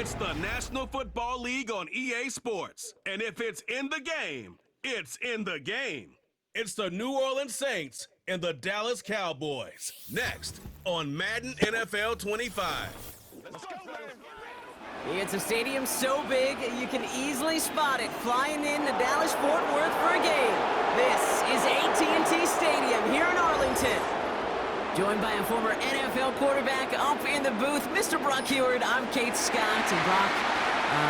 It's the National Football League on EA Sports. And if it's in the game, it's in the game. It's the New Orleans Saints and the Dallas Cowboys. Next on Madden NFL 25. Let's go, man. It's a stadium so big you can easily spot it flying into Dallas-Fort Worth for a game. This is AT&T Stadium here in Arlington. Joined by a former NFL quarterback up in the booth, Mr. Brock Heward. I'm Kate Scott, and Brock,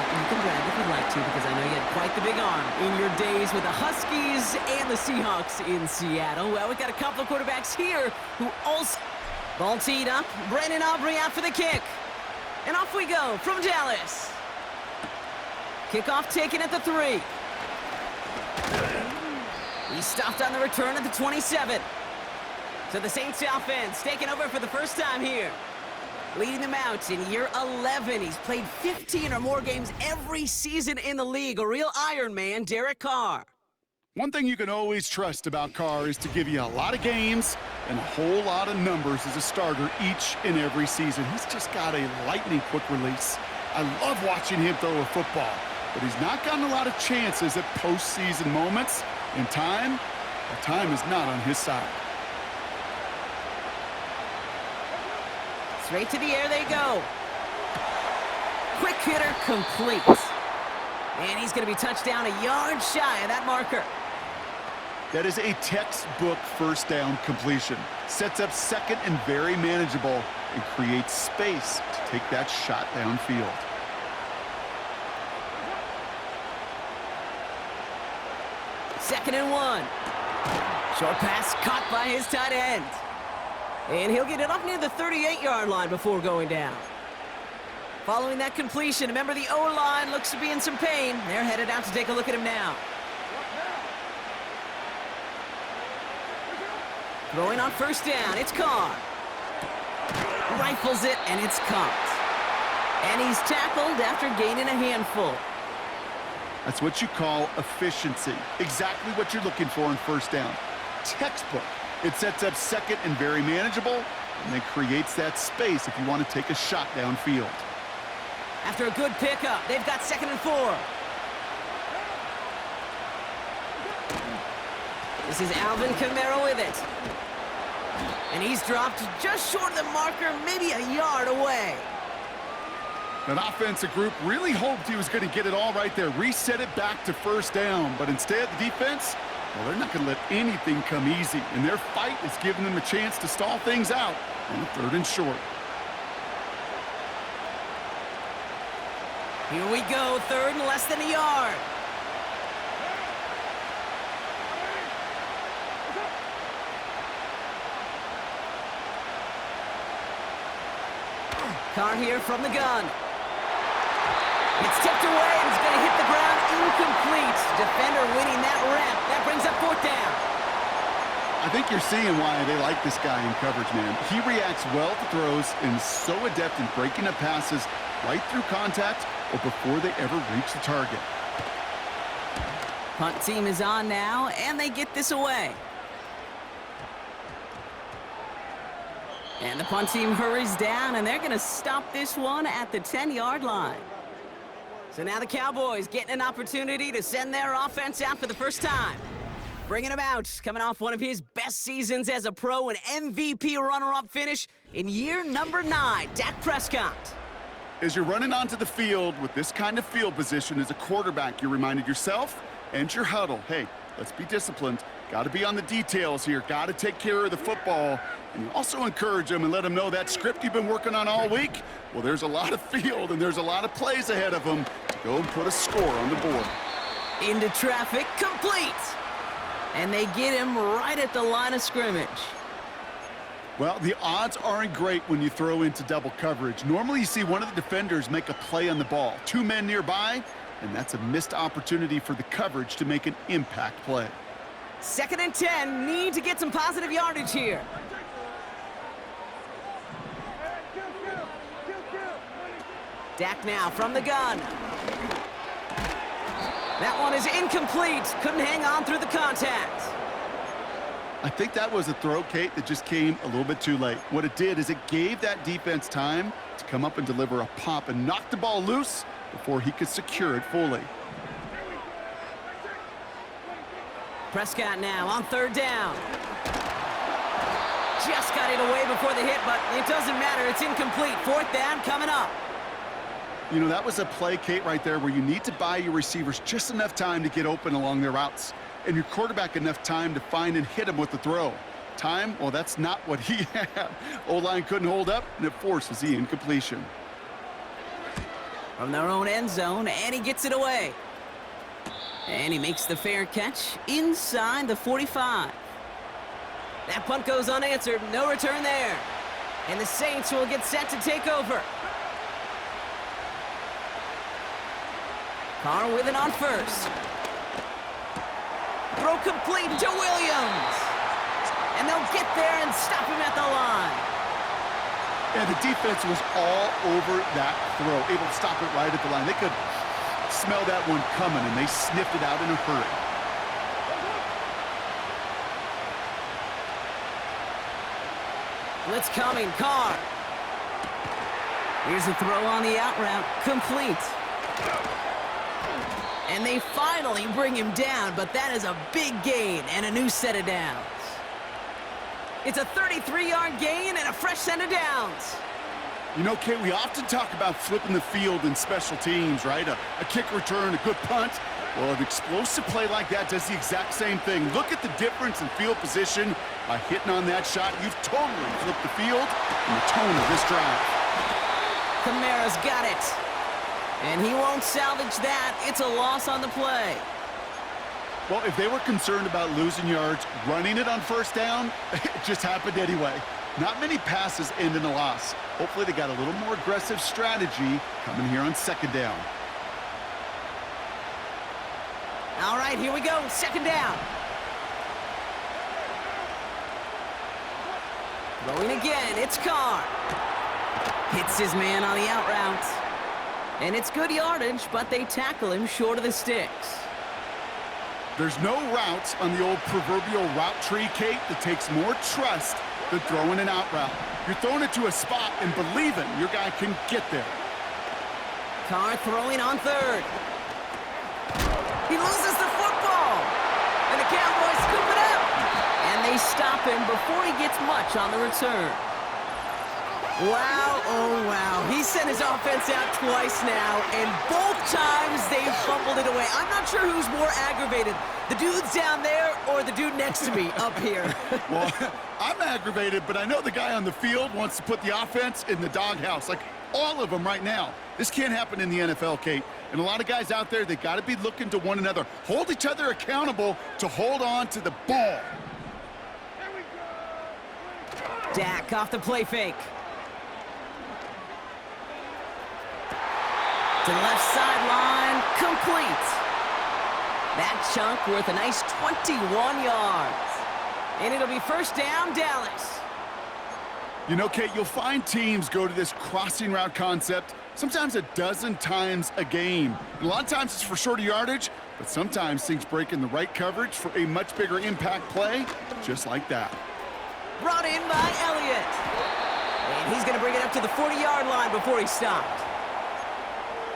you can brag if you'd like to, because I know you had quite the big arm in your days with the Huskies and the Seahawks in Seattle. Well, we've got a couple of quarterbacks here who also... Ball teed up, Brandon Aubrey out for the kick. And off we go from Dallas. Kickoff taken at the 3. He stopped on the return at the 27. So the Saints offense taking over for the first time here. Leading them out in year 11. He's played 15 or more games every season in the league. A real Iron Man, Derek Carr. One thing you can always trust about Carr is to give you a lot of games and a whole lot of numbers as a starter each and every season. He's just got a lightning-quick release. I love watching him throw a football, but he's not gotten a lot of chances at postseason moments. In time, the time is not on his side. Straight to the air they go. Quick hitter complete. And he's going to be touchdown a yard shy of that marker. That is a textbook first down completion. Sets up second and very manageable and creates space to take that shot downfield. Second and 1. Short pass caught by his tight end. And he'll get it up near the 38-yard line before going down. Following that completion, remember the O-line looks to be in some pain. They're headed out to take a look at him now. Throwing on first down, it's Carr. Rifles it, and it's caught. And he's tackled after gaining a handful. That's what you call efficiency. Exactly what you're looking for in first down. Textbook. It sets up second and very manageable, and then creates that space if you want to take a shot downfield. After a good pickup, they've got second and 4. This is Alvin Kamara with it. And he's dropped just short of the marker, maybe a yard away. That offensive group really hoped he was going to get it all right there, reset it back to first down, but instead the defense, well, they're not going to let anything come easy, and their fight is giving them a chance to stall things out on third and short. Here we go, third and less than a yard. Carr here from the gun. It's tipped away and it's going to hit the ground incomplete. Defender winning that rep. That brings up fourth down. I think you're seeing why they like this guy in coverage, man. He reacts well to throws and is so adept in breaking up passes right through contact or before they ever reach the target. Punt team is on now, and they get this away. And the punt team hurries down, and they're going to stop this one at the 10-yard line. So now the Cowboys getting an opportunity to send their offense out for the first time. Bringing him out, coming off one of his best seasons as a pro, an MVP runner-up finish in year number 9, Dak Prescott. As you're running onto the field with this kind of field position as a quarterback, you're reminded yourself and your huddle, hey, let's be disciplined. Got to be on the details here. Got to take care of the football. And you also encourage them and let them know that script you've been working on all week, well, there's a lot of field and there's a lot of plays ahead of them to go and put a score on the board. Into traffic, complete. And they get him right at the line of scrimmage. Well, the odds aren't great when you throw into double coverage. Normally you see one of the defenders make a play on the ball. 2 men nearby, and that's a missed opportunity for the coverage to make an impact play. Second and 10, need to get some positive yardage here. Dak now from the gun. That one is incomplete. Couldn't hang on through the contact. I think that was a throw, Kate, that just came a little bit too late. What it did is it gave that defense time to come up and deliver a pop and knock the ball loose before he could secure it fully. Prescott now on 3rd down. Just got it away before the hit, but it doesn't matter. It's incomplete. 4th down coming up. You know, that was a play, Kate, right there where you need to buy your receivers just enough time to get open along their routes, and your quarterback enough time to find and hit him with the throw. Time, well, that's not what he had. O-line couldn't hold up, and it forces the incompletion. From their own end zone, and he gets it away. And he makes the fair catch inside the 45. That punt goes unanswered. No return there. And the Saints will get set to take over. Carr with it on 1st. Throw complete to Williams. And they'll get there and stop him at the line. And the defense was all over that throw, able to stop it right at the line. They could smell that one coming, and they sniffed it out in a hurry. Blitz coming, Carr. Here's a throw on the out route, complete. And they finally bring him down, but that is a big gain and a new set of downs. It's a 33-yard gain and a fresh set of downs. You know, Kate, we often talk about flipping the field in special teams, right? A kick return, a good punt. Well, an explosive play like that does the exact same thing. Look at the difference in field position. By hitting on that shot, you've totally flipped the field and the tone of this drive. Kamara's got it. And he won't salvage that. It's a loss on the play. Well, if they were concerned about losing yards, running it on 1st down, it just happened anyway. Not many passes end in a loss. Hopefully they got a little more aggressive strategy coming here on 2nd down. All right, here we go. 2nd down. Going again, it's Carr. Hits his man on the out route. And it's good yardage, but they tackle him short of the sticks. There's no route on the old proverbial route tree, Kate, that takes more trust than throwing an out route. You're throwing it to a spot and believing your guy can get there. Carr throwing on 3rd. He loses the football. And the Cowboys scoop it up. And they stop him before he gets much on the return. Wow, oh wow. He sent his offense out twice now, and both times they fumbled it away. I'm not sure who's more aggravated, the dudes down there or the dude next to me up here. Well, I'm aggravated, but I know the guy on the field wants to put the offense in the doghouse, like all of them right now. This can't happen in the NFL, Kate. And a lot of guys out there, they got to be looking to one another. Hold each other accountable to hold on to the ball. Dak off the play fake. To the left sideline, complete. That chunk worth a nice 21 yards. And it'll be 1st down, Dallas. You know, Kate, you'll find teams go to this crossing route concept sometimes a dozen times a game. And a lot of times it's for shorter yardage, but sometimes things break in the right coverage for a much bigger impact play, just like that. Brought in by Elliott. And he's going to bring it up to the 40-yard line before he stopped.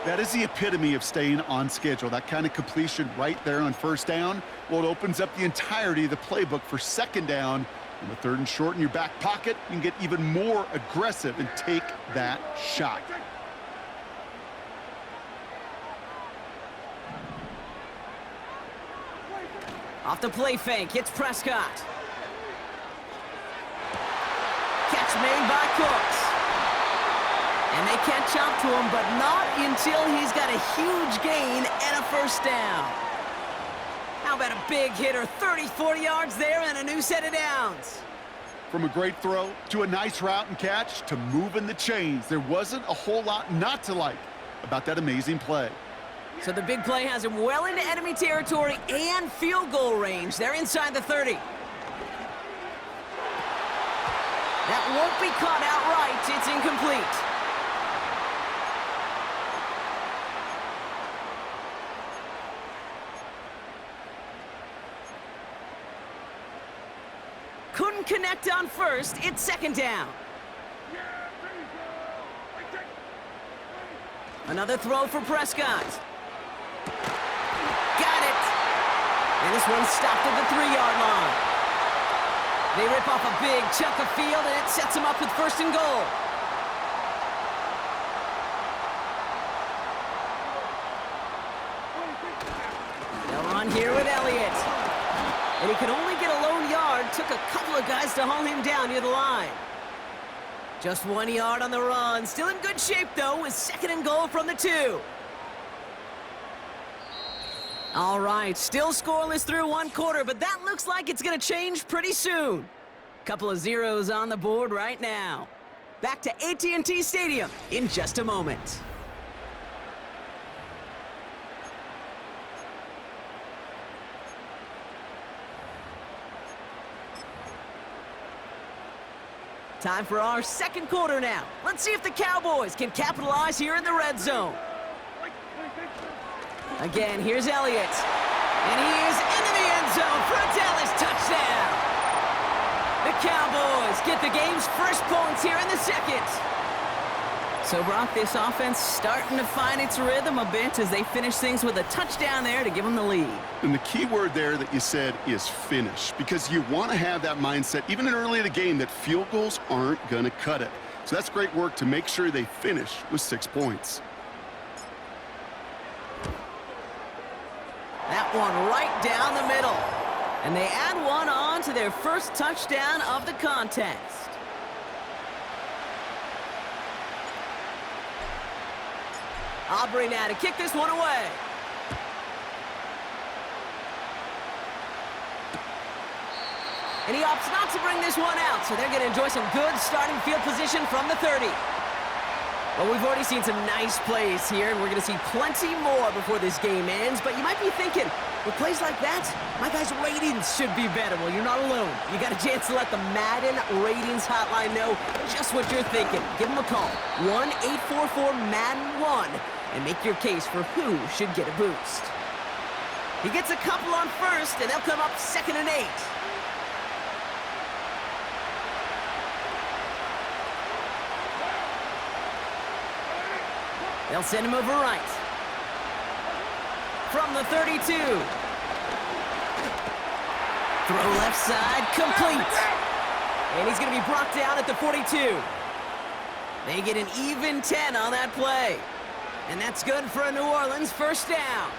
That is the epitome of staying on schedule. That kind of completion right there on 1st down. Well, it opens up the entirety of the playbook for 2nd down. And with 3rd and short in your back pocket, you can get even more aggressive and take that shot. Off the play fake, it's Prescott. Catch made by Cooks. And they catch up to him, but not until he's got a huge gain and a 1st down. How about a big hitter, 30-40 yards there and a new set of downs. From a great throw to a nice route and catch to moving the chains, there wasn't a whole lot not to like about that amazing play. So the big play has him well into enemy territory and field goal range. They're inside the 30. That won't be caught outright. It's incomplete. couldn't connect on first. It's second down. Another throw for Prescott. Got it. And this one stopped at the 3-yard line. They rip off a big chunk of field, and it sets them up with first and goal. They'll run here with Elliott. And he could only get a lone yard. Took a couple of guys to haul him down near the line. Just 1 yard on the run. Still in good shape, though, with second and goal from the 2. All right, still scoreless through 1 quarter, but that looks like it's going to change pretty soon. Couple of zeros on the board right now. Back to AT&T Stadium in just a moment. Time for our second quarter now. Let's see if the Cowboys can capitalize here in the red zone. Again, here's Elliott. And he is into the end zone for a Dallas touchdown. The Cowboys get the game's first points here in the second. So, Brock, this offense starting to find its rhythm a bit as they finish things with a touchdown there to give them the lead. And the key word there that you said is finish, because you want to have that mindset, even early in the game, that field goals aren't going to cut it. So that's great work to make sure they finish with 6 points. That one right down the middle. And they add one on to their first touchdown of the contest. Aubrey now to kick this one away. And he opts not to bring this one out, so they're going to enjoy some good starting field position from the 30. Well, we've already seen some nice plays here, and we're going to see plenty more before this game ends. But you might be thinking, with plays like that, my guys' ratings should be better. Well, you're not alone. You got a chance to let the Madden Ratings Hotline know just what you're thinking. Give them a call, 1-844-MADDEN-1, and make your case for who should get a boost. He gets a couple on first, and they'll come up 2nd and 8. They'll send him over right. From the 32. Throw left side, complete. And he's going to be brought down at the 42. They get an even 10 on that play. And that's good for a New Orleans first down.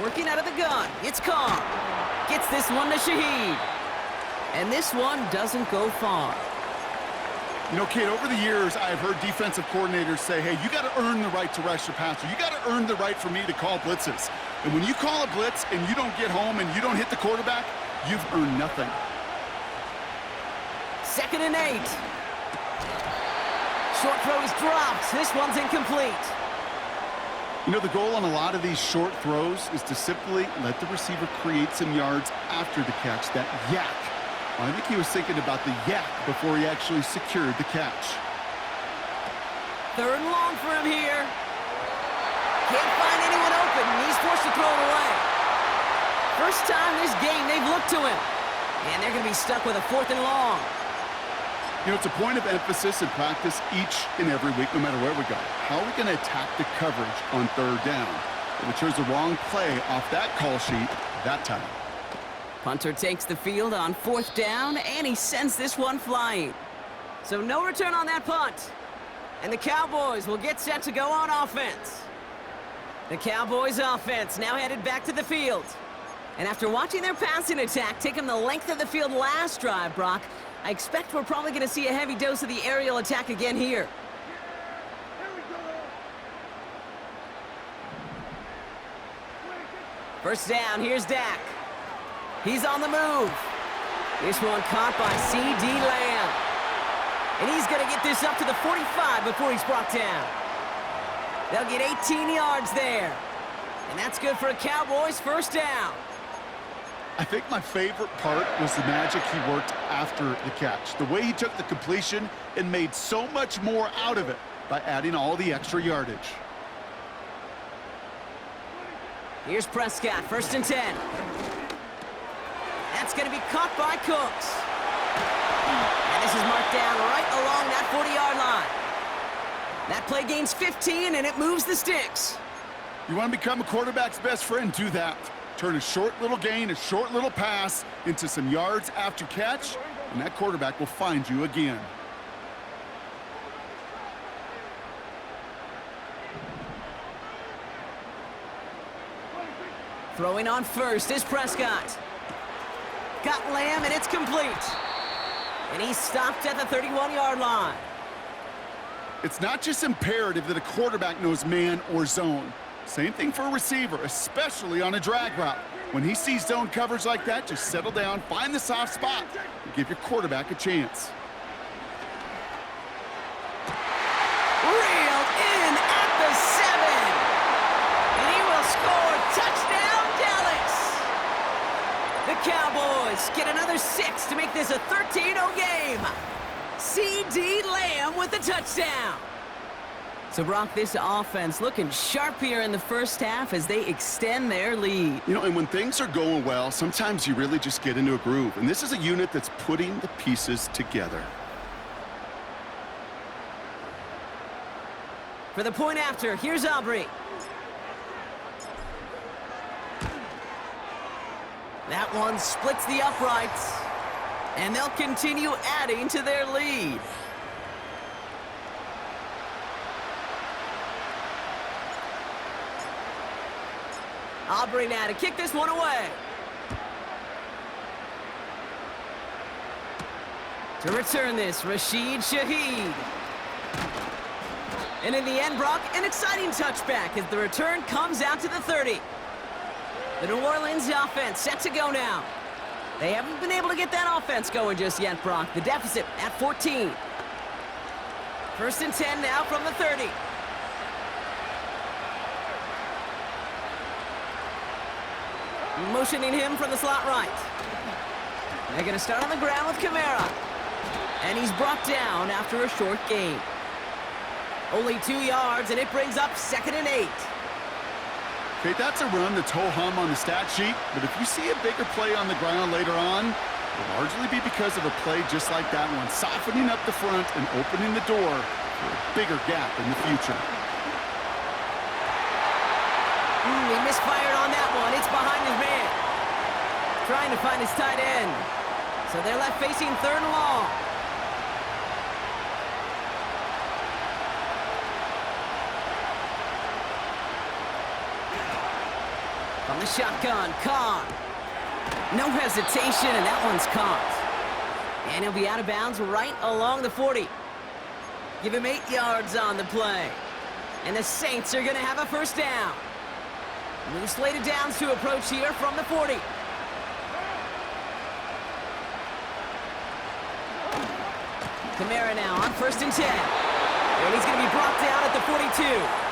Working out of the gun, it's Carr. Gets this one to Shaheed. And this one doesn't go far. You know, Kate, over the years, I've heard defensive coordinators say, hey, you got to earn the right to rush your passer. You got to earn the right for me to call blitzes. And when you call a blitz and you don't get home and you don't hit the quarterback, you've earned nothing. 2nd and 8. Short throw is dropped. This one's incomplete. You know, the goal on a lot of these short throws is to simply let the receiver create some yards after the catch, that yak. Well, I think he was thinking about the yak before he actually secured the catch. 3rd and long for him here. Can't find anyone open, and he's forced to throw it away. First time this game they've looked to him. And they're going to be stuck with a 4th and long. You know, it's a point of emphasis in practice each and every week, no matter where we go. How are we going to attack the coverage on 3rd down? And we chose the wrong play off that call sheet that time. Punter takes the field on 4th down, and he sends this one flying. So no return on that punt. And the Cowboys will get set to go on offense. The Cowboys offense now headed back to the field. And after watching their passing attack take them the length of the field last drive, Brock, I expect we're probably going to see a heavy dose of the aerial attack again here. First down, here's Dak. He's on the move. This one caught by C.D. Lamb. And he's going to get this up to the 45 before he's brought down. They'll get 18 yards there. And that's good for a Cowboys first down. I think my favorite part was the magic he worked after the catch. The way he took the completion and made so much more out of it by adding all the extra yardage. Here's Prescott, 1st and 10. That's going to be caught by Cooks. And this is marked down right along that 40-yard line. That play gains 15, and it moves the sticks. You want to become a quarterback's best friend? Do that. Turn a short little gain, a short little pass into some yards after catch, and that quarterback will find you again. Throwing on first is Prescott. Got Lamb, and it's complete. And he's stopped at the 31-yard line. It's not just imperative that a quarterback knows man or zone. Same thing for a receiver, especially on a drag route. When he sees zone coverage like that, just settle down, find the soft spot, and give your quarterback a chance. Reeled in at the 7. And he will score. Touchdown, Dallas. The Cowboys get another 6 to make this a 13-0 game. C.D. Lamb with the touchdown. So, Brock, this offense looking sharp here in the first half as they extend their lead. You know, and when things are going well, sometimes you really just get into a groove. And this is a unit that's putting the pieces together. For the point after, here's Aubrey. That one splits the uprights. And they'll continue adding to their lead. Aubrey now to kick this one away. To return this, Rashid Shaheed. And in the end, Brock, an exciting touchback as the return comes out to the 30. The New Orleans offense set to go now. They haven't been able to get that offense going just yet, Brock. The deficit at 14. 1st and 10 now from the 30. Motioning him from the slot right. They're going to start on the ground with Kamara. And he's brought down after a short gain. Only 2 yards, and it brings up 2nd and 8. Okay, that's a run that's ho-hum on the stat sheet, but if you see a bigger play on the ground later on, it'll largely be because of a play just like that one, softening up the front and opening the door for a bigger gap in the future. He misfired on that one. It's behind his man. Trying to find his tight end. So they're left facing 3rd and long. From the shotgun, Carr. No hesitation, and that one's caught. And he'll be out of bounds right along the 40. Give him 8 yards on the play. And the Saints are going to have a 1st down. New slated downs to approach here from the 40. Kamara now on 1st and 10. And he's going to be brought down at the 42.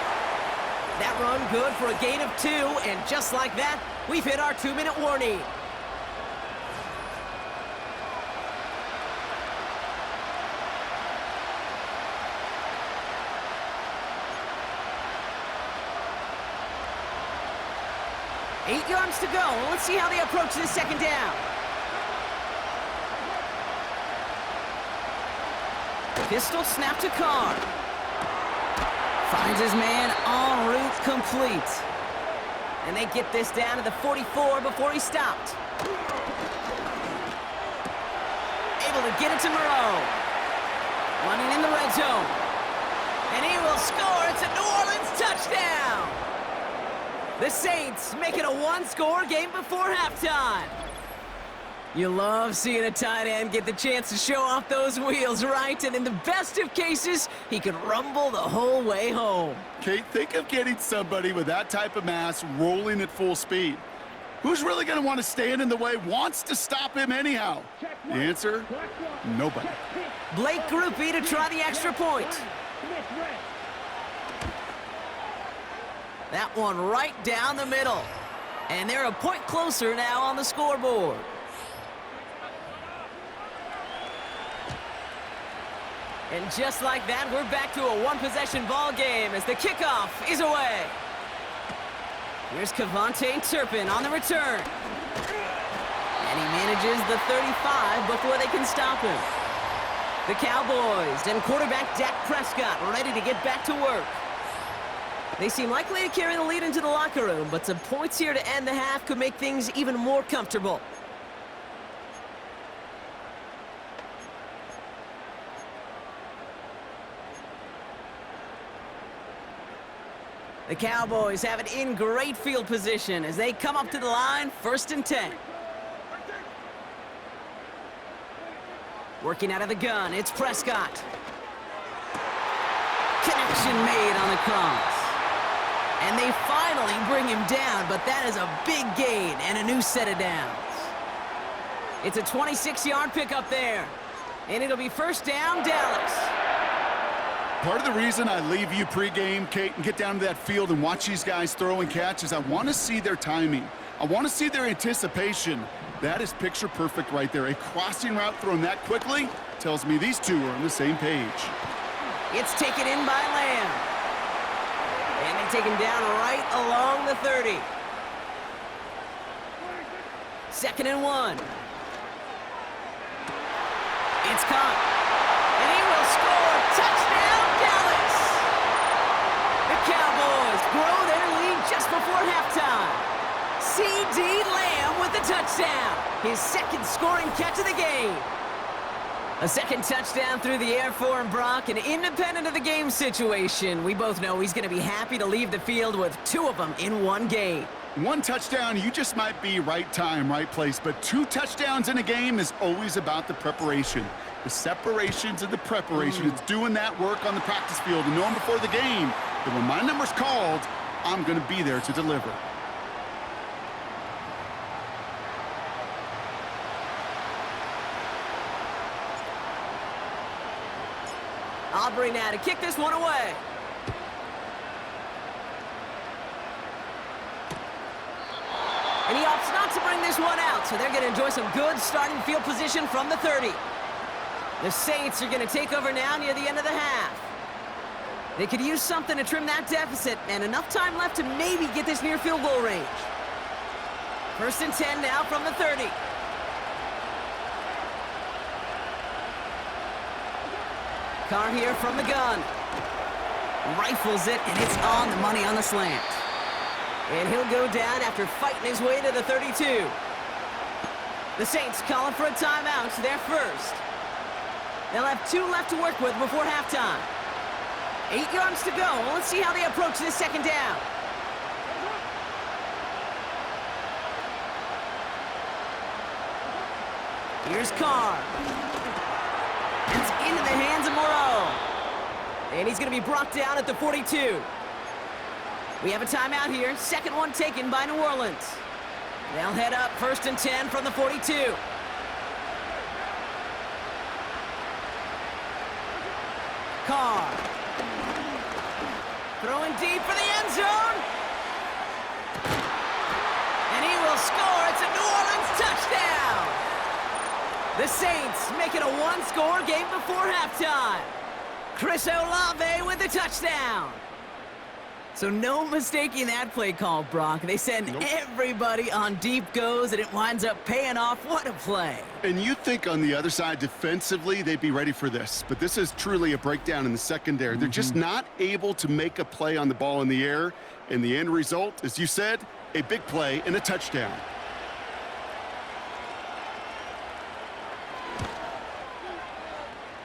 That run good for a gain of 2, and just like that, we've hit our 2-minute warning. Eight yards to go. Let's see how they approach this 2nd down. Pistol snap to Carr. Finds his man en route complete. And they get this down to the 44 before he stopped. Able to get it to Moreau. Running in the red zone. And he will score. It's a New Orleans touchdown. The Saints make it a 1-score game before halftime. You love seeing a tight end get the chance to show off those wheels, right? And in the best of cases, he could rumble the whole way home. Kate, think of getting somebody with that type of mass rolling at full speed. Who's really going to want to stand in the way, wants to stop him anyhow? The answer, nobody. Blake Grupe to try the extra point. That one right down the middle. And they're a point closer now on the scoreboard. And just like that, we're back to a one-possession ball game as the kickoff is away. Here's Kevontae Turpin on the return. And he manages the 35 before they can stop him. The Cowboys and quarterback Dak Prescott ready to get back to work. They seem likely to carry the lead into the locker room, but some points here to end the half could make things even more comfortable. The Cowboys have it in great field position as they come up to the line, 1st and 10. Working out of the gun, it's Prescott. Connection made on the cross. And they finally bring him down, but that is a big gain and a new set of downs. It's a 26-yard pickup there. And it'll be 1st down, Dallas. Part of the reason I leave you pregame, Kate, and get down to that field and watch these guys throw and catch is I want to see their timing. I want to see their anticipation. That is picture perfect right there. A crossing route thrown that quickly tells me these two are on the same page. It's taken in by Lamb. And they take him down right along the 30. 2nd and 1. It's caught. And he will score. Touchdown, Dallas! The Cowboys grow their lead just before halftime. C.D. Lamb with the touchdown. His 2nd scoring catch of the game. A 2nd touchdown through the air for him, Brock, and independent of the game situation, we both know he's going to be happy to leave the field with 2 of them in one game. 1 touchdown, you just might be right time, right place, but 2 touchdowns in a game is always about the preparation. The separations and the preparation. It's doing that work on the practice field and knowing before the game that when my number's called, I'm going to be there to deliver. Aubrey now to kick this one away. And he opts not to bring this one out, so they're going to enjoy some good starting field position from the 30. The Saints are going to take over now near the end of the half. They could use something to trim that deficit, and enough time left to maybe get this near field goal range. 1st and 10 now from the 30. Carr here from the gun. Rifles it, and it's on the money on the slant. And he'll go down after fighting his way to the 32. The Saints calling for a timeout, their first. They'll have 2 left to work with before halftime. 8 yards to go. Let's see how they approach this 2nd down. Here's Carr. It's into the hands of Moreau. And he's going to be brought down at the 42. We have a timeout here. 2nd one taken by New Orleans. They'll head up 1st and 10 from the 42. Carr. Throwing deep for the end zone. And he will score. It's a New Orleans touchdown. The Saints make it a 1-score game before halftime. Chris Olave with the touchdown. So no mistaking that play call, Brock. They send everybody on deep goes, and it winds up paying off. What a play. And you think on the other side defensively they'd be ready for this, but this is truly a breakdown in the secondary. They're just not able to make a play on the ball in the air, and the end result, as you said, a big play and a touchdown.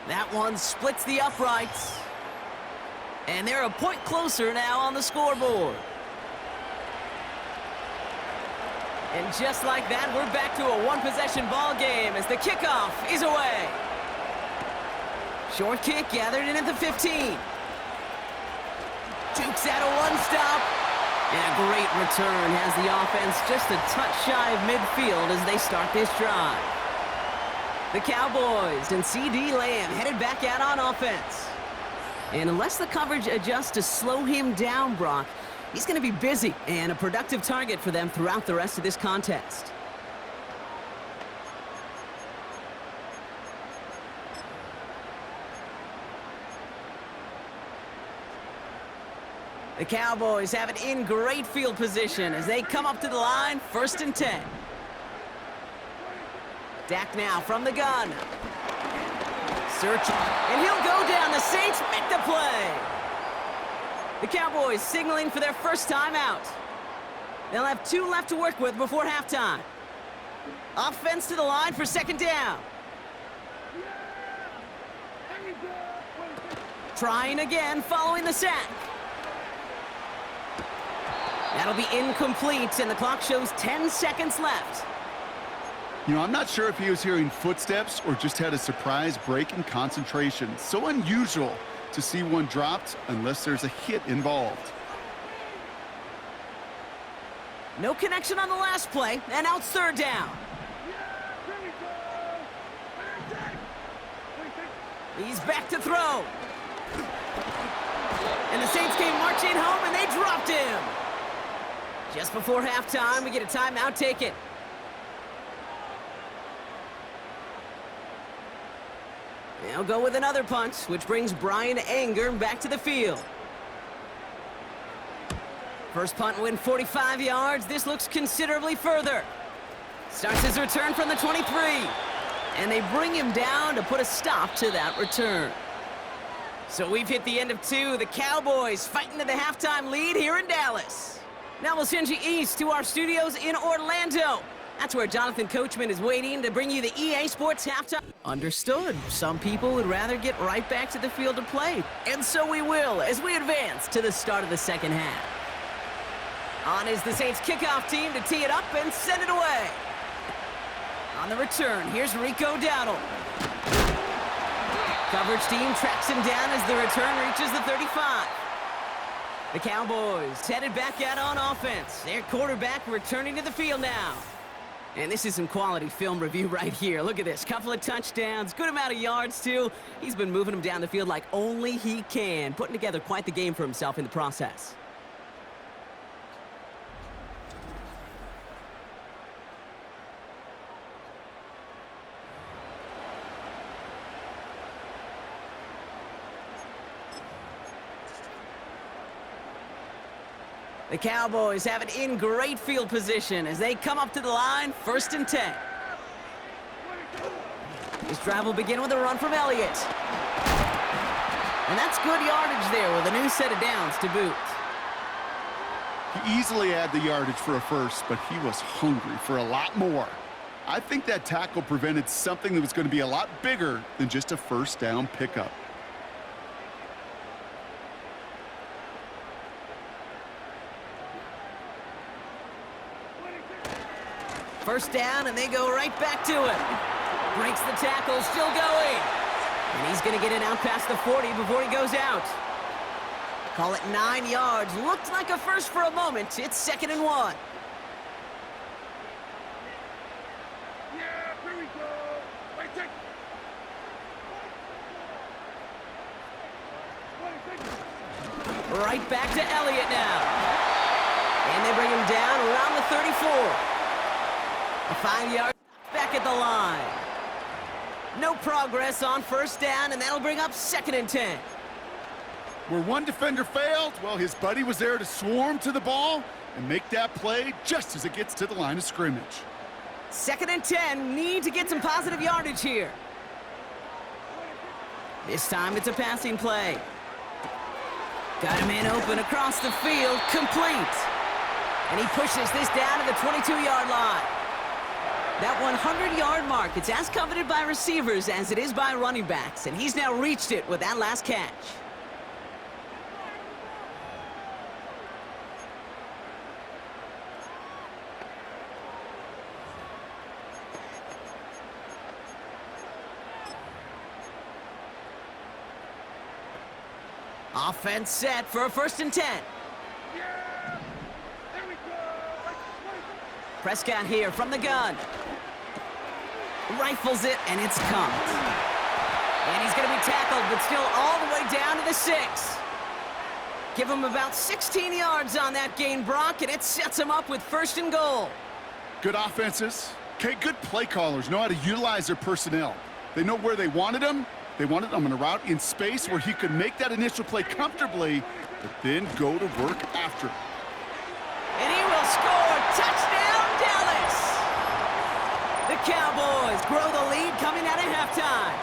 That one splits the uprights. And they're a point closer now on the scoreboard. And just like that, we're back to a 1-possession ball game as the kickoff is away. Short kick gathered in at the 15. Jukes out a 1-stop. And a great return has the offense just a touch shy of midfield as they start this drive. The Cowboys and C.D. Lamb headed back out on offense. And unless the coverage adjusts to slow him down, Brock, he's going to be busy and a productive target for them throughout the rest of this contest. The Cowboys have it in great field position as they come up to the line, 1st and 10. Dak now from the gun. Search, and he'll go down. The Saints make the play. The Cowboys signaling for their first time out. They'll have 2 left to work with before halftime. Offense to the line for 2nd down. Trying again following the sack. That'll be incomplete, and the clock shows 10 seconds left. You know, I'm not sure if he was hearing footsteps or just had a surprise break in concentration. So unusual to see one dropped unless there's a hit involved. No connection on the last play, and out 3rd down. He's back to throw. And the Saints came marching home, and they dropped him. Just before halftime, we get a timeout taken. They'll go with another punt, which brings Brian Anger back to the field. First punt win 45 yards. This looks considerably further. Starts his return from the 23. And they bring him down to put a stop to that return. So we've hit the end of 2. The Cowboys fighting to the halftime lead here in Dallas. Now we'll send you east to our studios in Orlando. That's where Jonathan Coachman is waiting to bring you the EA Sports halftime. Understood. Some people would rather get right back to the field to play. And so we will as we advance to the start of the second half. On is the Saints kickoff team to tee it up and send it away. On the return, here's Rico Dowdle. Coverage team tracks him down as the return reaches the 35. The Cowboys headed back out on offense. Their quarterback returning to the field now. And this is some quality film review right here. Look at this. Couple of touchdowns, good amount of yards, too. He's been moving them down the field like only he can, putting together quite the game for himself in the process. The Cowboys have it in great field position as they come up to the line, 1st and 10. This drive will begin with a run from Elliott. And that's good yardage there with a new set of downs to boot. He easily had the yardage for a first, but he was hungry for a lot more. I think that tackle prevented something that was going to be a lot bigger than just a first down pickup. First down, and they go right back to it. Breaks the tackle, still going. And he's going to get it out past the 40 before he goes out. Call it 9 yards. Looked like a first for a moment. It's 2nd and 1. Yeah, here we go. Wait, take. Right back to Elliott now. And they bring him down around the 34. A 5 yard back at the line. No progress on first down, and that'll bring up 2nd and 10. Where one defender failed, well, his buddy was there to swarm to the ball and make that play just as it gets to the line of scrimmage. 2nd and 10, need to get some positive yardage here. This time it's a passing play. Got him in open across the field, complete. And he pushes this down to the 22-yard line. That 100-yard mark, it's as coveted by receivers as it is by running backs, and he's now reached it with that last catch. Offense set for a 1st and 10. Yeah, there we go. Prescott here from the gun. Rifles it, and it's come. And he's going to be tackled, but still all the way down to the 6. Give him about 16 yards on that gain, Brock, and it sets him up with 1st and goal. Good offenses. Okay, good play callers know how to utilize their personnel. They know where they wanted him. They wanted him on a route in space where he could make that initial play comfortably, but then go to work after. And he will score. Touchdown, Dallas! The Cowboys grow the lead coming out of halftime.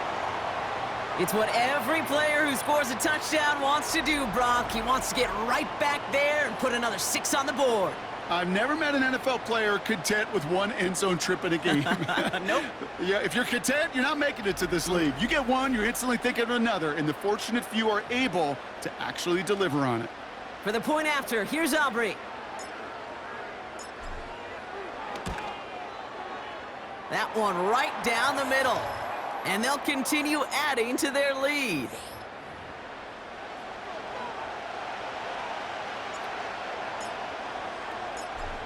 It's what every player who scores a touchdown wants to do, Brock. He wants to get right back there and put another 6 on the board. I've never met an NFL player content with one end zone trip in a game. Nope. Yeah, if you're content, you're not making it to this league. You get one, you're instantly thinking of another, and the fortunate few are able to actually deliver on it. For the point after, here's Aubrey. That one right down the middle. And they'll continue adding to their lead.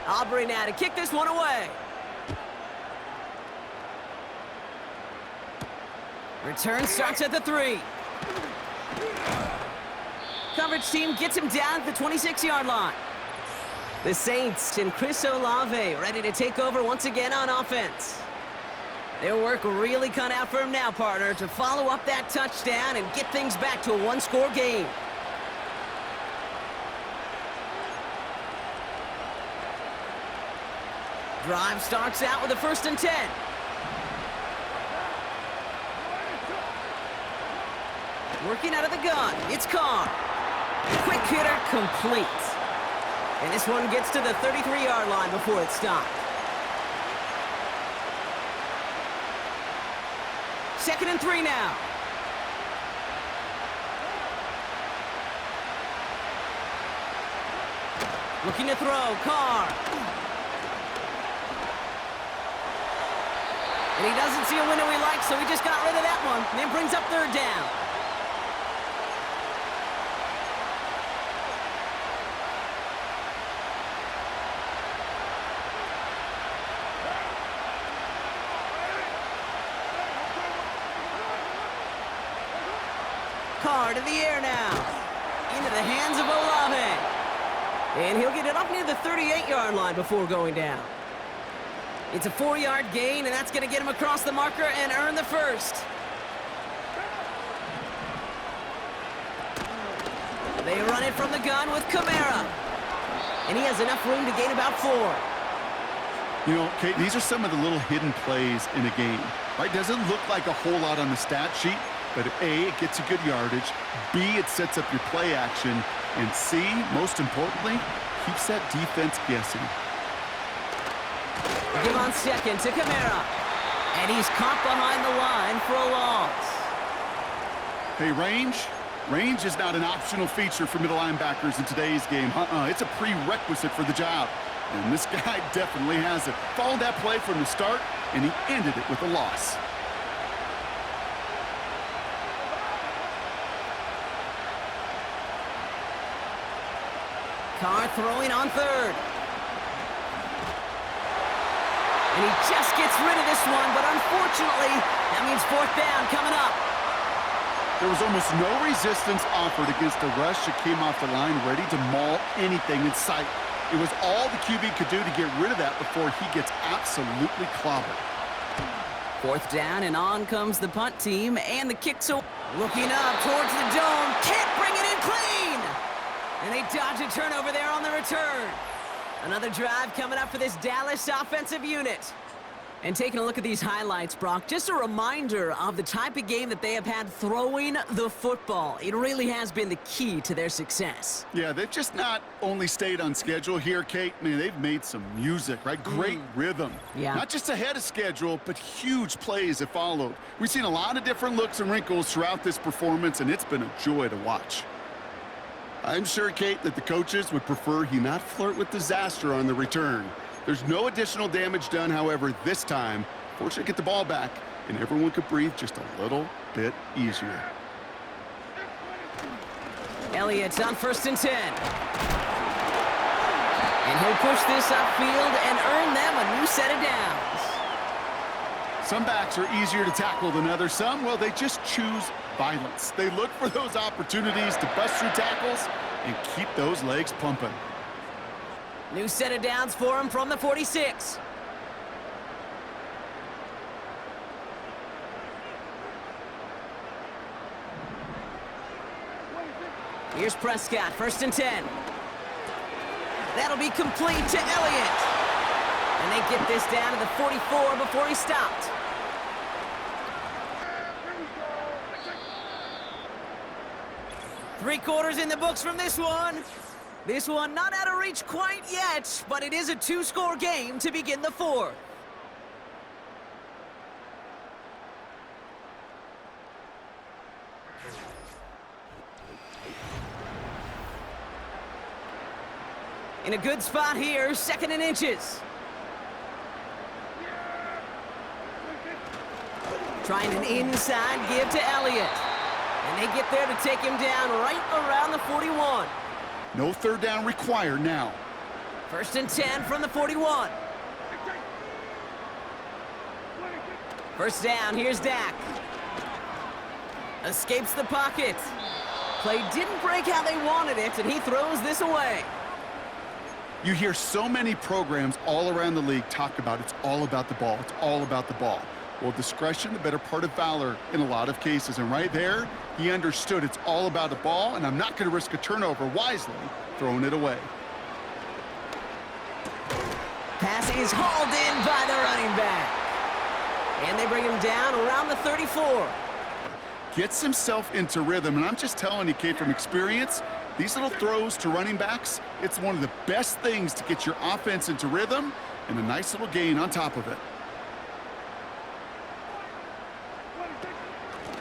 Aubrey now to kick this one away. Return starts at the 3. Coverage team gets him down at the 26-yard line. The Saints and Chris Olave ready to take over once again on offense. Their work really cut out for him now, partner, to follow up that touchdown and get things back to a one-score game. Drive starts out with a 1st and 10. Working out of the gun, it's Carr. Quick hitter complete. And this one gets to the 33-yard line before it stopped. 2nd and 3 now. Looking to throw, Carr. And he doesn't see a window he likes, so he just got rid of that one. And then brings up 3rd down. Carr to the air now. Into the hands of Olave. And he'll get it up near the 38-yard line before going down. It's a 4-yard gain, and that's going to get him across the marker and earn the 1st. They run it from the gun with Kamara. And he has enough room to gain about 4. You know, Kate, these are some of the little hidden plays in a game, right? Doesn't look like a whole lot on the stat sheet, but A, it gets you good yardage, B, it sets up your play action, and C, most importantly, keeps that defense guessing. Give on 2nd to Kamara. And he's caught behind the line for a loss. Hey, range is not an optional feature for middle linebackers in today's game. It's a prerequisite for the job. And this guy definitely has it. Followed that play from the start, and he ended it with a loss. Carr throwing on 3rd. And he just gets rid of this one, but unfortunately, that means 4th down coming up. There was almost no resistance offered against a rush that came off the line ready to maul anything in sight. It was all the QB could do to get rid of that before he gets absolutely clobbered. 4th down, and on comes the punt team, and the kick so looking up towards the dome. Can't bring it in clean! And they dodge a turnover there on the return. Another drive coming up for this Dallas offensive unit. And taking a look at these highlights, Brock, just a reminder of the type of game that they have had throwing the football. It really has been the key to their success. Yeah, they've just not only stayed on schedule here, Kate. I mean, they've made some music, right? Great rhythm. Yeah. Not just ahead of schedule, but huge plays have followed. We've seen a lot of different looks and wrinkles throughout this performance, and it's been a joy to watch. I'm sure, Kate, that the coaches would prefer he not flirt with disaster on the return. There's no additional damage done, however, this time. Fortunately, get the ball back, and everyone could breathe just a little bit easier. Elliott's on 1st and 10. And he'll push this upfield and earn them a new set of downs. Some backs are easier to tackle than others. Some, well, they just choose violence. They look for those opportunities to bust through tackles and keep those legs pumping. New set of downs for him from the 46. Here's Prescott, 1st and 10. That'll be complete to Elliott. And they get this down to the 44 before he stopped. Three quarters in the books from this one. This one not out of reach quite yet, but it is a two-score game to begin the fourth. In a good spot here, 2nd and inches. Trying an inside give to Elliott. And they get there to take him down right around the 41. No third down required now. 1st and 10 from the 41. 1st down, here's Dak. Escapes the pocket. Play didn't break how they wanted it, and he throws this away. You hear so many programs all around the league talk about it's all about the ball, it's all about the ball. Well, discretion, the better part of valor in a lot of cases. And right there, he understood it's all about the ball, and I'm not going to risk a turnover, wisely throwing it away. Pass is hauled in by the running back. And they bring him down around the 34. Gets himself into rhythm, and I'm just telling you, Kate, from experience, these little throws to running backs, it's one of the best things to get your offense into rhythm, and a nice little gain on top of it.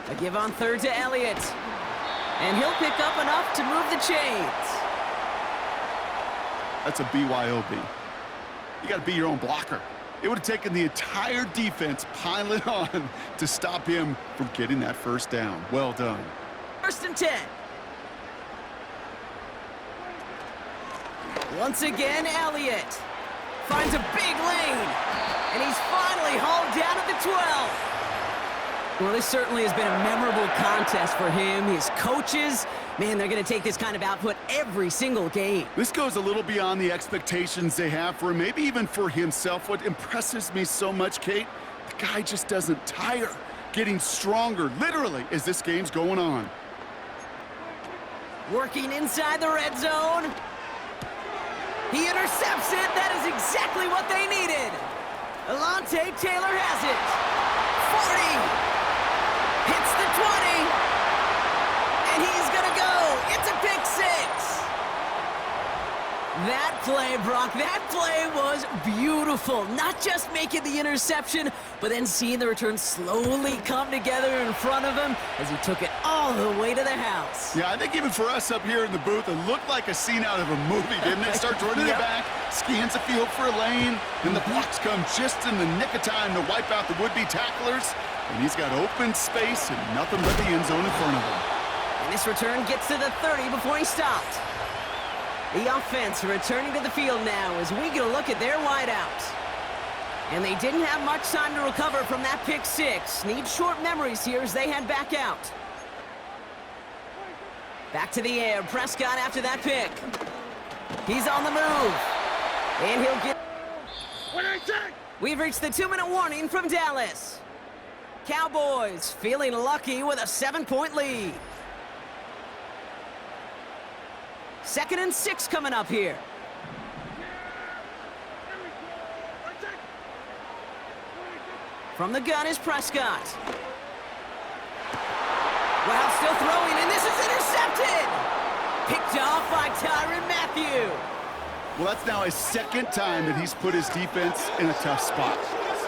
A give on 3rd to Elliott. And he'll pick up enough to move the chains. That's a BYOB. You got to be your own blocker. It would have taken the entire defense piling on to stop him from getting that 1st down. Well done. 1st and 10. Once again, Elliott finds a big lane. And he's finally hauled down at the 12. Well, this certainly has been a memorable contest for him. His coaches, man, they're going to take this kind of output every single game. This goes a little beyond the expectations they have for him, maybe even for himself. What impresses me so much, Kate, the guy just doesn't tire. Getting stronger, literally, as this game's going on. Working inside the red zone. He intercepts it. That is exactly what they needed. Alontae Taylor has it. 40. Hits the 20, and he's gonna go. It's a pick 6. That play, Brock, that play was beautiful. Not just making the interception, but then seeing the return slowly come together in front of him as he took it all the way to the house. Yeah, I think even for us up here in the booth, it looked like a scene out of a movie, didn't it? Starts running it back, scans the field for a lane, and the blocks come just in the nick of time to wipe out the would-be tacklers. And he's got open space and nothing but the end zone in front of him. And this return gets to the 30 before he stopped. The offense returning to the field now as we get a look at their wideouts. And they didn't have much time to recover from that pick 6. Need short memories here as they head back out. Back to the air. Prescott after that pick. He's on the move. And he'll get... We've reached the 2-minute warning from Dallas. Cowboys feeling lucky with a 7-point lead. 2nd and 6 coming up here. From the gun is Prescott. Well, still throwing, and this is intercepted. Picked off by Tyrann Mathieu. Well, that's now his 2nd time that he's put his defense in a tough spot.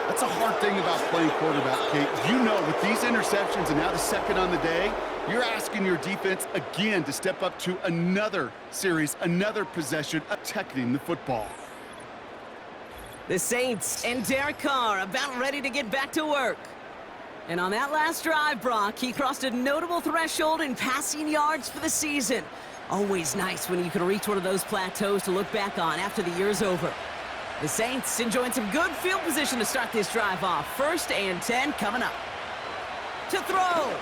That's a hard thing about playing quarterback, Kate. You know, with these interceptions and now the 2nd on the day, you're asking your defense again to step up to another series, another possession, protecting the football. The Saints and Derek Carr about ready to get back to work. And on that last drive, Brock, he crossed a notable threshold in passing yards for the season. Always nice when you can reach one of those plateaus to look back on after the year's over. The Saints enjoying some good field position to start this drive off. 1st and 10 coming up. To throw.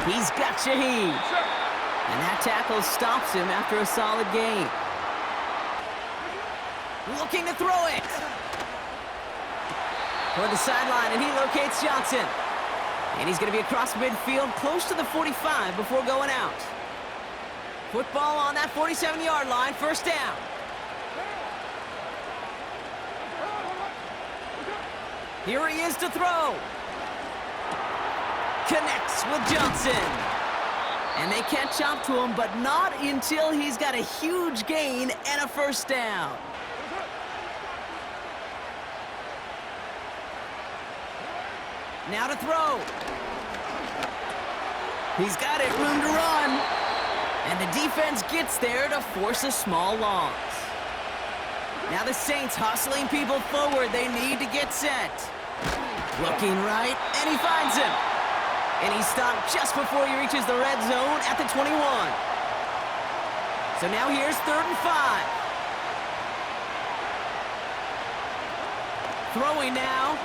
He's got Shaheed. And that tackle stops him after a solid gain. Looking to throw it. Toward the sideline, and he locates Johnson. And he's going to be across midfield, close to the 45 before going out. Football on that 47-yard line, first down. Here he is to throw. Connects with Johnson. And they catch up to him, but not until he's got a huge gain and a first down. Now to throw. He's got it, room to run. And the defense gets there to force a small loss. Now the Saints hustling people forward. They need to get set. Looking right, and he finds him. And he's stopped just before he reaches the red zone at the 21. So now here's 3rd and 5. Throwing now.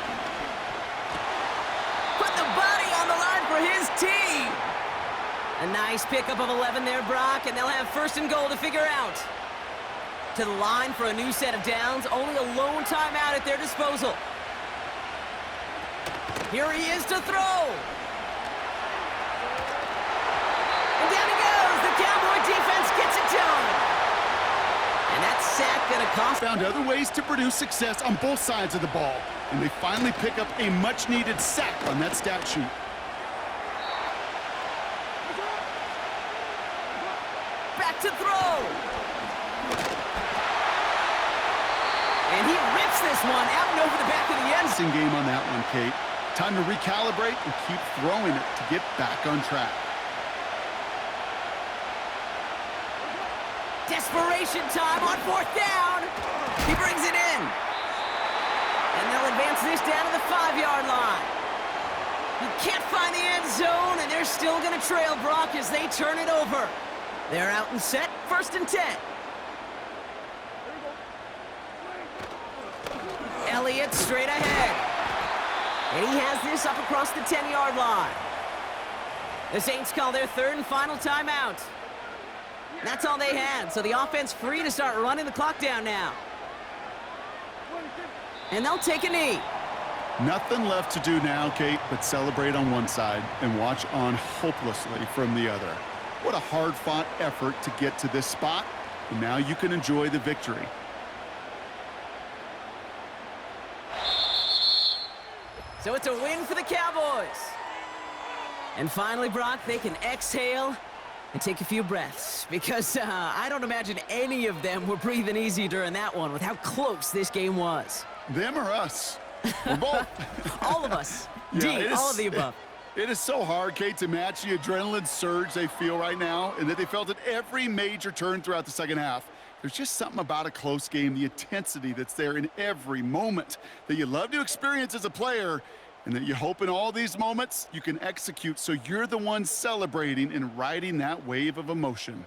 Put the body on the line for his team. A nice pickup of 11 there, Brock, and they'll have 1st and goal to figure out. To the line for a new set of downs, only a lone timeout at their disposal. Here he is to throw. And down he goes. The Cowboy defense gets it done. And that sack gonna cost. Found other ways to produce success on both sides of the ball, and they finally pick up a much-needed sack on that stat sheet. Back to throw. And he rips this one out and over the back of the end zone. Game on that one, Kate. Time to recalibrate and keep throwing it to get back on track. Desperation time on 4th down. He brings it in. And they'll advance this down to the 5-yard line. He can't find the end zone, and they're still going to trail Brock as they turn it over. They're out and set, 1st and 10. Elliott straight ahead. And he has this up across the 10-yard line. The Saints call their 3rd and final timeout. That's all they had, so the offense free to start running the clock down now. And they'll take a knee. Nothing left to do now, Kate, but celebrate on one side and watch on hopelessly from the other. What a hard-fought effort to get to this spot, and now you can enjoy the victory. So it's a win for the Cowboys. And finally, Brock, they can exhale and take a few breaths, because I don't imagine any of them were breathing easy during that one with how close this game was. Them or us? We're both. All of us. Yeah, all of the above. It is so hard, Kate, to match the adrenaline surge they feel right now, and that they felt at every major turn throughout the second half. There's just something about a close game, the intensity that's there in every moment that you love to experience as a player, and that you hope in all these moments you can execute so you're the one celebrating and riding that wave of emotion.